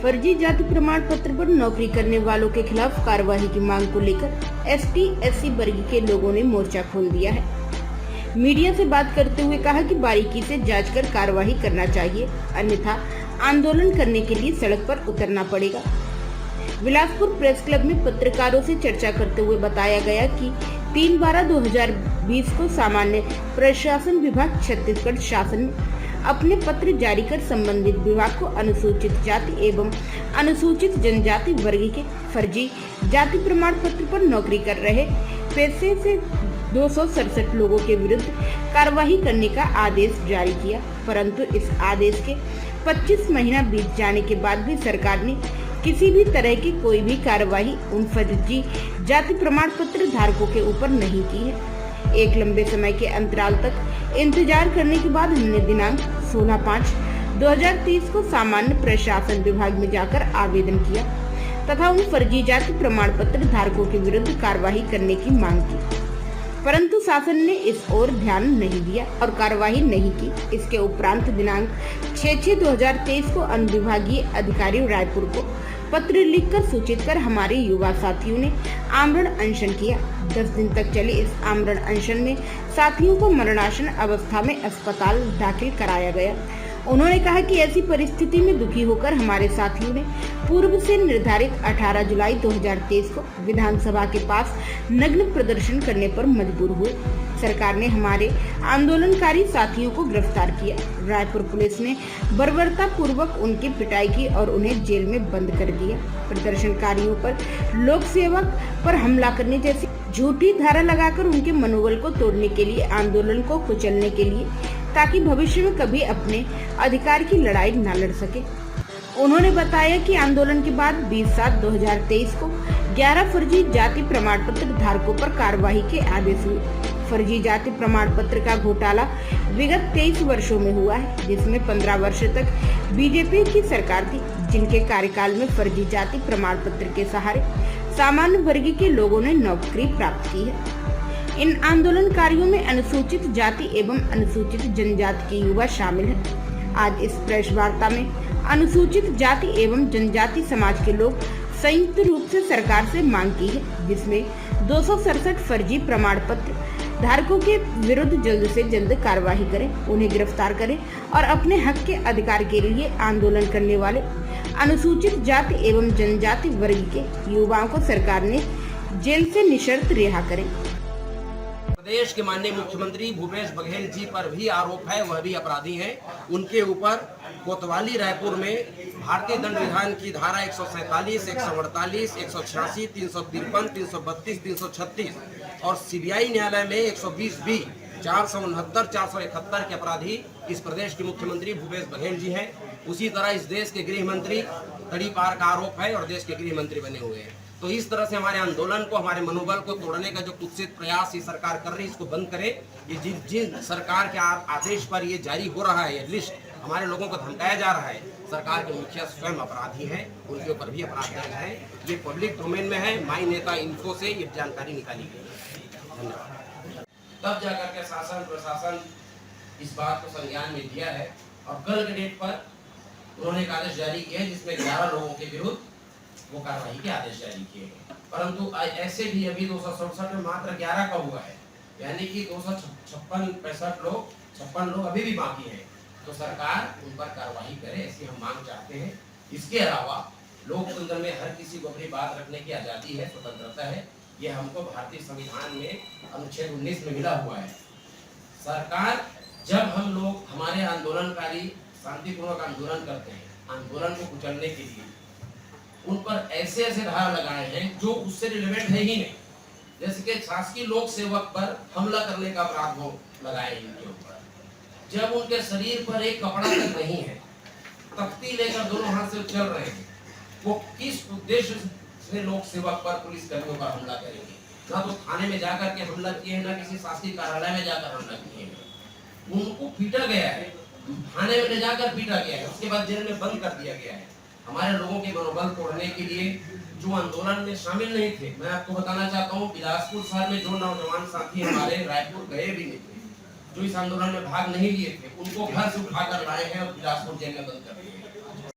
फर्जी जाति प्रमाण पत्र पर नौकरी करने वालों के खिलाफ कार्यवाही की मांग को लेकर ST/SC वर्ग के लोगों ने मोर्चा खोल दिया है। मीडिया से बात करते हुए कहा कि बारीकी से जांच कर कार्यवाही करना चाहिए, अन्यथा आंदोलन करने के लिए सड़क पर उतरना पड़ेगा। बिलासपुर प्रेस क्लब में पत्रकारों से चर्चा करते हुए बताया गया कि 3/12/2020 को सामान्य प्रशासन विभाग छत्तीसगढ़ शासन में अपने पत्र जारी कर संबंधित विभाग को अनुसूचित जाति एवं अनुसूचित जनजाति वर्ग के फर्जी जाति प्रमाण पत्र पर नौकरी कर रहे पेशे से 267 लोगों के विरुद्ध कार्रवाई करने का आदेश जारी किया, परंतु इस आदेश के 25 महीना बीत जाने के बाद भी सरकार ने किसी भी तरह की कोई भी कार्रवाई उन फर्जी जाति प्रमाण पत्र धारकों के ऊपर नहीं की है। एक लंबे समय के अंतराल तक इंतजार करने के बाद हमने दिनांक 16/5/2023 को सामान्य प्रशासन विभाग में जाकर आवेदन किया तथा उन फर्जी जाति प्रमाण पत्र धारकों के विरुद्ध कार्रवाई करने की मांग की, परंतु शासन ने इस ओर ध्यान नहीं दिया और कार्रवाई नहीं की। इसके उपरांत दिनांक 6/6/2023 को अनुविभागीय अधिकारी रायपुर को पत्र लिखकर सूचित कर हमारे युवा साथियों ने आमरण अनशन किया। 10 दिन तक चले इस आमरण अनशन में साथियों को मरणासन अवस्था में अस्पताल दाखिल कराया गया। उन्होंने कहा कि ऐसी परिस्थिति में दुखी होकर हमारे साथियों ने पूर्व से निर्धारित 18 जुलाई 2023 को विधानसभा के पास नग्न प्रदर्शन करने पर मजबूर हुए। सरकार ने हमारे आंदोलनकारी साथियों को गिरफ्तार किया। रायपुर पुलिस ने बर्बरता पूर्वक उनकी पिटाई की और उन्हें जेल में बंद कर दिया। प्रदर्शनकारियों पर लोक सेवक पर हमला करने जैसी झूठी धारा लगाकर उनके मनोबल को तोड़ने के लिए, आंदोलन को कुचलने के लिए, ताकि भविष्य में कभी अपने अधिकार की लड़ाई न लड़ सके। उन्होंने बताया कि आंदोलन के बाद 20/7/2023 को 11 फर्जी जाति प्रमाण पत्र धारकों पर कार्रवाई के आदेश हुए। फर्जी जाति प्रमाण पत्र का घोटाला विगत 23 वर्षों में हुआ है, जिसमें 15 वर्ष तक बीजेपी की सरकार थी, जिनके कार्यकाल में फर्जी जाति प्रमाण पत्र के सहारे सामान्य वर्ग के लोगों ने नौकरी प्राप्त की है। इन आंदोलनकारियों में अनुसूचित जाति एवं अनुसूचित जनजाति के युवा शामिल हैं। आज इस प्रेस वार्ता में अनुसूचित जाति एवं जनजाति समाज के लोग संयुक्त रूप से सरकार से मांग की है, जिसमें 267 फर्जी प्रमाण पत्र धारकों के विरुद्ध जल्द से जल्द कार्रवाई करें, उन्हें गिरफ्तार करें और अपने हक के अधिकार के लिए आंदोलन करने वाले अनुसूचित जाति एवं जनजाति वर्ग के युवाओं को सरकार ने जेल से निशर्त रिहा करें। प्रदेश के माननीय मुख्यमंत्री भूपेश बघेल जी पर भी आरोप है, वह भी अपराधी हैं। उनके ऊपर कोतवाली रायपुर में भारतीय दंड विधान की धारा 147, 148, 186, 353, 332, 336 और सीबीआई न्यायालय में 120B, 469, 471 के अपराधी इस प्रदेश के मुख्यमंत्री भूपेश बघेल जी हैं। उसी तरह इस देश के गृह मंत्री तड़ीपार का आरोप है और देश के गृह मंत्री बने हुए हैं। तो इस तरह से हमारे आंदोलन को, हमारे मनोबल को तोड़ने का जो कुत्सित प्रयास ये सरकार कर रही है, इसको बंद करे। ये जिन सरकार के आदेश पर ये जारी हो रहा है, ये लिस्ट हमारे लोगों को धमकाया जा रहा है, सरकार के मुखिया स्वयं अपराधी हैं, उनके ऊपर भी अपराध दर्ज है। ये पब्लिक डोमेन में है। माई नेता इन्फो से ये जानकारी निकाली गई। धन्यवाद। तब जाकर के शासन प्रशासन इस बात को संज्ञान में दिया है और कल के डेट पर उन्होंने एक आदेश जारी किया है, जिसमें 11 लोगों के विरुद्ध वो कार्रवाई के आदेश जारी किए गए। परंतु ऐसे भी अभी 267 में मात्र 11 का हुआ है, यानी कि 256 लोग अभी भी बाकी हैं। तो सरकार उन पर कार्रवाई करे, ऐसी हम मांग चाहते हैं। इसके अलावा लोकतंत्र में हर किसी को अपनी बात रखने की आजादी है, स्वतंत्रता है। ये हमको भारतीय संविधान में अनुच्छेद 19 में मिला हुआ है। सरकार, जब हम लोग हमारे आंदोलनकारी शांतिपूर्वक आंदोलन करते हैं, आंदोलन को कुचलने के लिए उन पर ऐसे धारा लगाए हैं जो उससे रिलेवेंट है ही नहीं। जैसे कि शासकीय लोक सेवक पर हमला करने का अपराध हो लगाए इनके ऊपर, जब उनके शरीर पर एक कपड़ा तक नहीं है, तख्ती लेकर दोनों हाथ से चल रहे हैं, वो किस उद्देश्य से लोक सेवक पर, पुलिस कर्मियों पर हमला करेंगे? ना तो थाने में जाकर के हमला किए हैं, ना किसी शासकीय कार्यालय में जाकर हमला किए हैं। उनको पीटा गया है, थाने में ले जाकर पीटा गया है, उसके बाद जेल में बंद कर दिया गया है। हमारे लोगों के मनोबल तोड़ने के लिए जो आंदोलन में शामिल नहीं थे, मैं आपको बताना चाहता हूँ, बिलासपुर शहर में जो नौजवान साथी हमारे रायपुर गए भी नहीं थे, जो इस आंदोलन में भाग नहीं लिए थे, उनको घर से उठाकर लाए हैं और बिलासपुर जेल में बंद कर दिए।